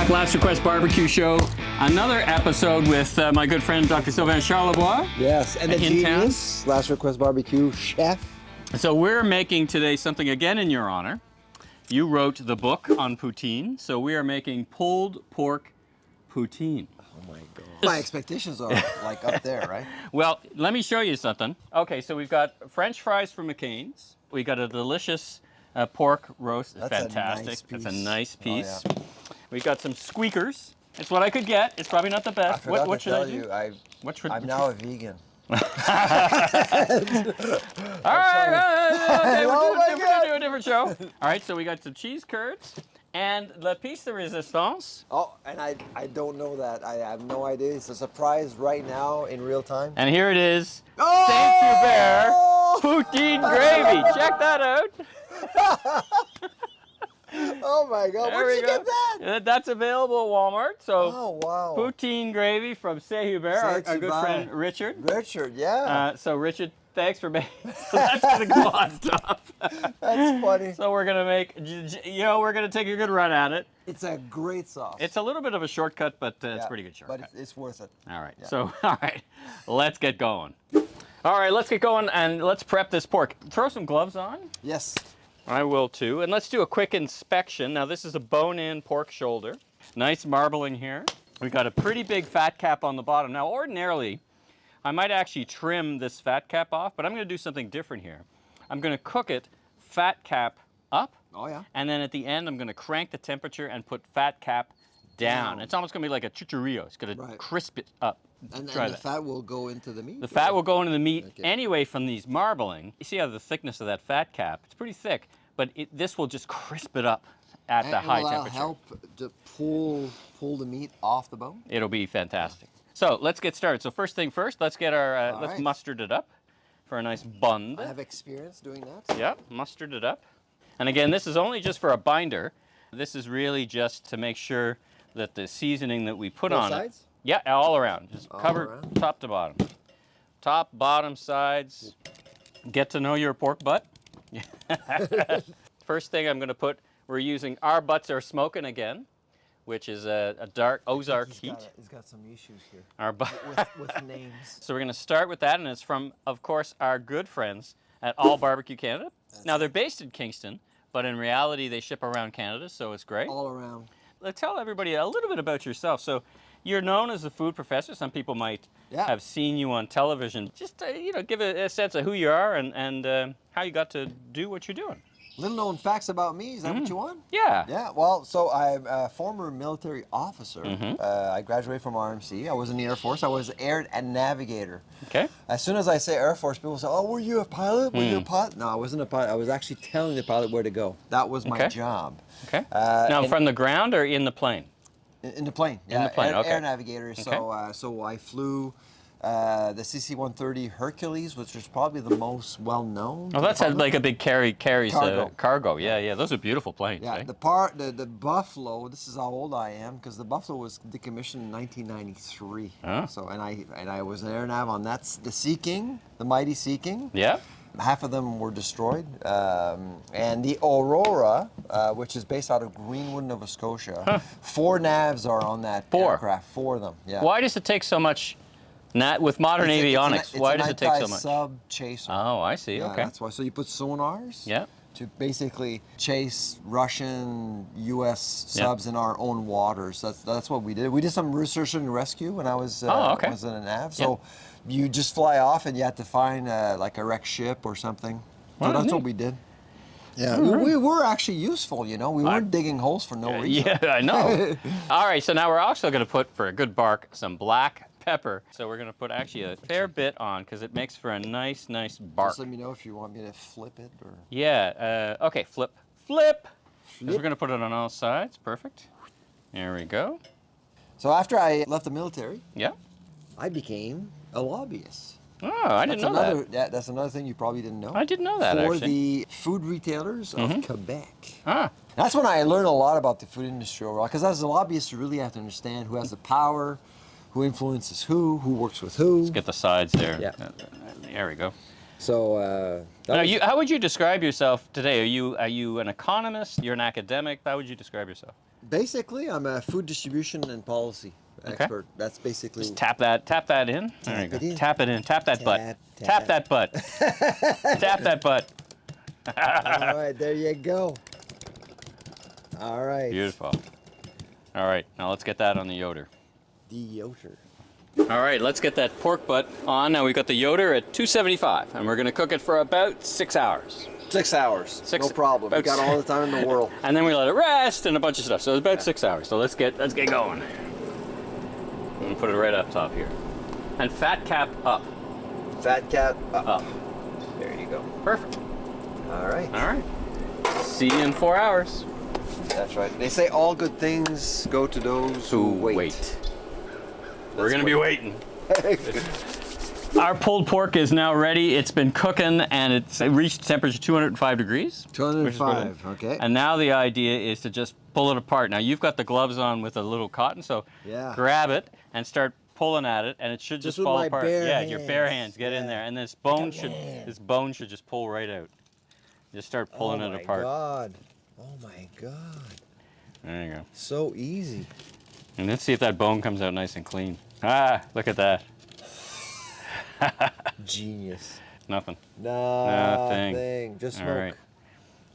back, Last Request Barbecue Show. Another episode with my good friend, Dr. Sylvain Charlebois. Yes, and the genius, Last Request Barbecue chef. So we're making today something again in your honor. You wrote the book on poutine, so we are making pulled pork poutine. Oh my God. My expectations are like up there, right? Well, let me show you something. Okay, so we've got French fries from McCain's. We got a delicious pork roast. That's fantastic. A nice piece. That's a nice piece. Oh, yeah. We've got some squeakers. It's what I could get. It's probably not the best. I forgot What to should tell I do? you, I'm now a vegan. All right, okay, we're gonna do a different show. All right, so we got some cheese curds and la piece de resistance. Oh, and I don't know that. I have no idea. It's a surprise right now in real time. And here it is, Oh! St-Hubert poutine gravy. Check that out. Oh my God, There where'd we you go. get that? That's available at Walmart. So Oh, wow. poutine gravy from St-Hubert, our good St-Hubert. friend Richard. Richard, yeah. So Richard, thanks for making. So that's gonna go on top. That's funny. So we're gonna make, we're gonna take a good run at it. It's a great sauce. It's a little bit of a shortcut, but it's a pretty good shortcut. But it's worth it. All right. Yeah. So, all right, let's get going. All right, let's get going and let's prep this pork. Throw some gloves on. Yes. I will too. And let's do a quick inspection. Now, this is a bone-in pork shoulder. Nice marbling here. We've got a pretty big fat cap on the bottom. Now, ordinarily, I might actually trim this fat cap off, but I'm going to do something different here. I'm going to cook it fat cap up. Oh, yeah. And then at the end, I'm going to crank the temperature and put fat cap down. It's almost going to be like a chicharrillo. It's going to crisp it up. And the fat will go into the meat? The fat will go into the meat anyway from these marbling. You see how the thickness of that fat cap? It's pretty thick, but this will just crisp it up at the high temperature. Help to pull the meat off the bone? It'll be fantastic. So let's get started. So first thing first, let's get our, let's mustard it up for a nice bun. I have experience doing that. Yep, mustard it up. And again, this is only just for a binder. This is really just to make sure that the seasoning that we put on it. Yeah, all around. Just cover top to bottom. Top, bottom, sides. Get to know your pork butt. First thing I'm going to put, we're using Our Butts Are Smokin again, which is a dark Ozark heat. He's got some issues here. With names. So we're going to start with that, and it's from, of course, our good friends at All Barbecue Canada. Now, they're based in Kingston, but in reality, they ship around Canada, so it's great. All around. Let's tell everybody a little bit about yourself. So you're known as a food professor. Some people might have seen you on television. Just, give a sense of who you are and how you got to do what you're doing. Little known facts about me, is that what you want? Yeah. Yeah, well, so I'm a former military officer. I graduated from RMC. I was in the Air Force. I was air and navigator. Okay. As soon as I say Air Force, people say, oh, were you a pilot? Were you a pilot? No, I wasn't a pilot. I was actually telling the pilot where to go. That was my job. Okay. Now, from the ground or in the plane? In the plane. In the plane, Air navigator. So, so I flew the CC-130 Hercules, which is probably the most well-known. Oh, that's like a big carries cargo. Yeah. Yeah. Those are beautiful planes. Yeah, the Buffalo. This is how old I am, because the Buffalo was decommissioned in 1993. So and I was an air nav on the Sea King, the mighty Sea King. Yeah. Half of them were destroyed, and the Aurora, which is based out of Greenwood, Nova Scotia. 4 navs are on that aircraft. 4 of them. Yeah. Why does it take so much? With modern avionics, why does it take so much? It's an anti-sub chaser. Oh, I see. Yeah, Okay. that's why. So you put sonars. Yeah. To basically chase Russian, U.S. subs in our own waters. That's what we did. We did some research and rescue when I was was in a nav. So you just fly off and you had to find like a wrecked ship or something. So that's what we did. Yeah, we were actually useful, We weren't digging holes for no reason. Yeah, I know. All right, so now we're also going to put, for a good bark, some black pepper. So we're going to put actually a fair bit on because it makes for a nice bark. Just let me know if you want me to flip it or. Yeah. Okay. Flip. 'Cause we're going to put it on all sides. Perfect. There we go. So after I left the military, I became a lobbyist. Oh, I didn't know that. Yeah, that's another thing you probably didn't know. I didn't know that, For actually. the food retailers of Quebec. Ah. That's when I learned a lot about the food industry overall, because as a lobbyist, you really have to understand who has the power, who influences who works with who. Let's get the sides there. Yeah. There we go. So, now, how would you describe yourself today? Are you an economist? You're an academic? How would you describe yourself? Basically, I'm a food distribution and policy expert. That's basically. Just tap that in. There you go. Tap it in. Tap that butt. Tap that butt. Tap that butt. All right, there you go. All right. Beautiful. All right, now let's get that on the Yoder. The Yoder. All right, let's get that pork butt on. Now we've got the Yoder at 275, and we're gonna cook it for about 6 hours. 6 hours. No problem. We got all the time in the world. And then we let it rest and a bunch of stuff. So it's about 6 hours. So let's get going. I'm gonna put it right up top here. And fat cap up. Fat cap up. Up. There you go. Perfect. All right. All right. See you in 4 hours. That's right. They say all good things go to those who wait. We're gonna be waiting. Our pulled pork is now ready. It's been cooking and it's reached temperature 205 degrees. 205, okay. And now the idea is to just pull it apart. Now you've got the gloves on with a little cotton, so grab it and start pulling at it, and it should just fall apart. Yeah, your bare hands get in there, and this bone should just pull right out. Just start pulling it apart. Oh my God. There you go. So easy. And let's see if that bone comes out nice and clean. Ah, look at that. Genius. Nothing. Nothing. Just smoke. All right.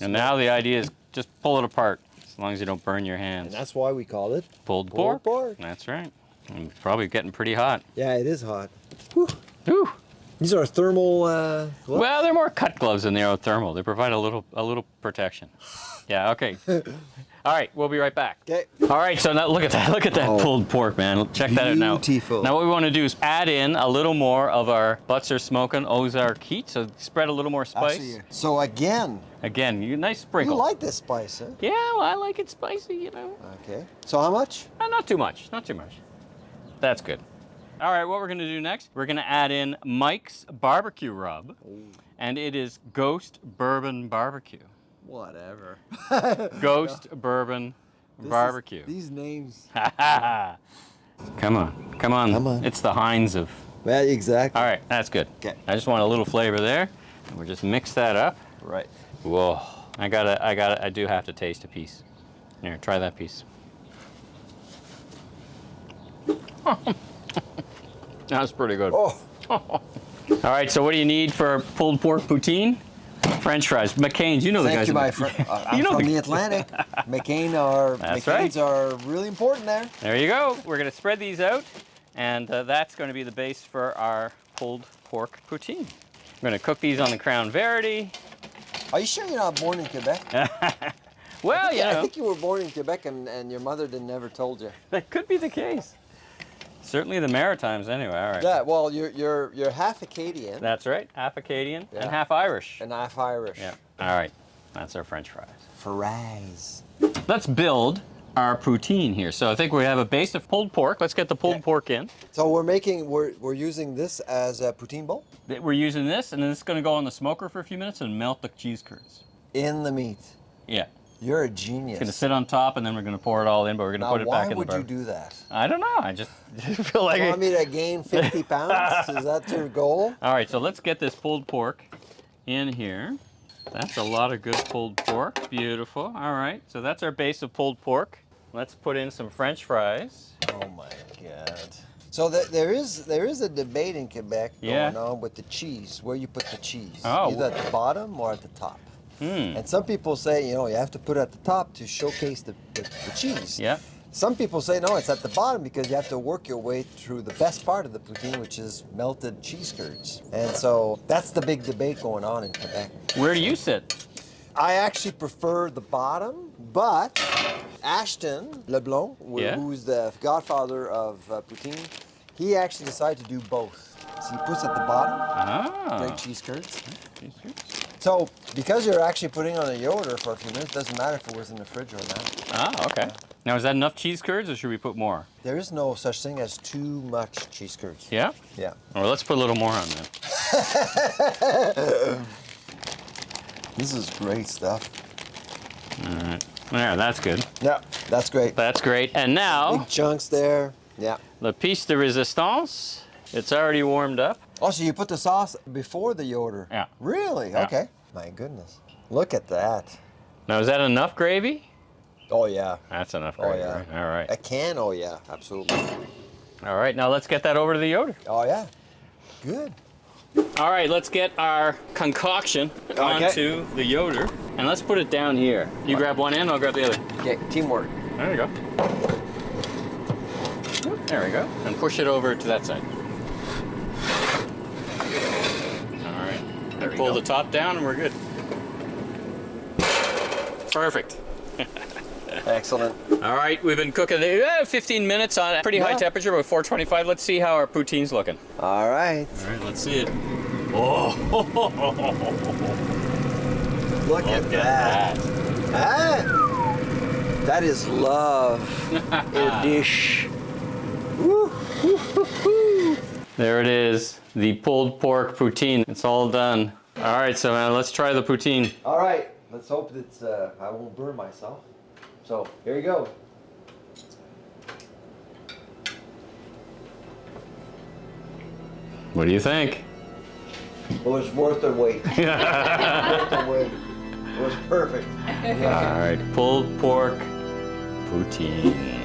And now the idea is just pull it apart, as long as you don't burn your hands. And that's why we call it pulled pork. That's right. And it's probably getting pretty hot. Yeah, it is hot. Whew. Whew. These are thermal gloves? Well, they're more cut gloves than they are thermal. They provide a little protection. Yeah, okay. All right, we'll be right back. Okay. All right, so now look at that pulled pork, man. Check that out now. Beautiful. Now what we want to do is add in a little more of our Butts Are Smokin' Ozark heat, so spread a little more spice. Absolutely. So again, nice sprinkle. you like this spice, huh? Yeah, well, I like it spicy, you know. Okay. So how much? Not too much, not too much. That's good. All right, what we're gonna do next, we're gonna add in Mike's barbecue rub, and it is Ghost Bourbon Barbecue. Whatever. Ghost Bourbon Barbecue. These names. Come on. Come on. It's the Heinz of. Yeah, exactly. All right, that's good. Okay. I just want a little flavor there, and we'll just mix that up. Right. Whoa, I do have to taste a piece. Here, try that piece. That's pretty good. Oh. All right, so what do you need for pulled pork poutine? French fries. McCain's, you know the guys. Thank you, my friend. I'm from the Atlantic. McCain's are really important there. There you go. We're going to spread these out, and that's going to be the base for our pulled pork poutine. We're going to cook these on the Crown Verity. Are you sure you're not born in Quebec? Well, I think you were born in Quebec and your mother never told you. That could be the case. Certainly the Maritimes, anyway. All right. Yeah. Well, you're half Acadian. That's right. Half Acadian and half Irish. And half Irish. Yeah. All right. That's our French fries. Fries. Let's build our poutine here. So I think we have a base of pulled pork. Let's get the pulled pork in. So we're using this as a poutine bowl? We're using this, and then it's going to go on the smoker for a few minutes and melt the cheese curds. In the meat. Yeah. You're a genius. It's going to sit on top, and then we're going to pour it all in, but we're going to put it back in the Why bar. would you do that? I don't know. I just feel like You want me to gain 50 pounds? Is that your goal? All right, so let's get this pulled pork in here. That's a lot of good pulled pork. Beautiful. All right, so that's our base of pulled pork. Let's put in some French fries. Oh my God. So there is a debate in Quebec going on with the cheese, where you put the cheese. Oh. Either at the bottom or at the top. And some people say, you have to put it at the top to showcase the cheese. Yeah. Some people say, no, it's at the bottom because you have to work your way through the best part of the poutine, which is melted cheese curds. And so that's the big debate going on in Quebec. Where do you sit? I actually prefer the bottom, but Ashton LeBlanc, who's the godfather of poutine, he actually decided to do both. So he puts at the bottom, great cheese curds. Cheese curds. So, because you're actually putting on a Yoder for a few minutes, doesn't matter if it was in the fridge or not. Ah, okay. Now, is that enough cheese curds, or should we put more? There is no such thing as too much cheese curds. Yeah? Yeah. Well, let's put a little more on then. This is great stuff. All right. There, that's good. Yeah, that's great. That's great. And now, big chunks there. Yeah. the piece de resistance. It's already warmed up. Oh, so you put the sauce before the Yoder? Yeah. Really? Yeah. Okay. My goodness. Look at that. Now, is that enough gravy? Oh yeah. That's enough Oh gravy, yeah. right? All right. A can. Oh yeah. Absolutely. All right, now let's get that over to the Yoder. Oh yeah. Good. All right, let's get our concoction onto the Yoder, and let's put it down here. You grab one end, I'll grab the other. Okay. Teamwork. There you go. There we go. And push it over to that side. All right. And pull the top down, and we're good. Perfect. Excellent. All right, we've been cooking 15 minutes on a pretty high temperature, about 425. Let's see how our poutine's looking. All right. All right, let's see it. Oh, Look at that. That is love in a dish. Woo. There it is, the pulled pork poutine. It's all done. All right, so now let's try the poutine. All right. Let's hope it's I won't burn myself. So here you go. What do you think? It was worth the wait. Worth the wait. It was perfect. All right, pulled pork poutine.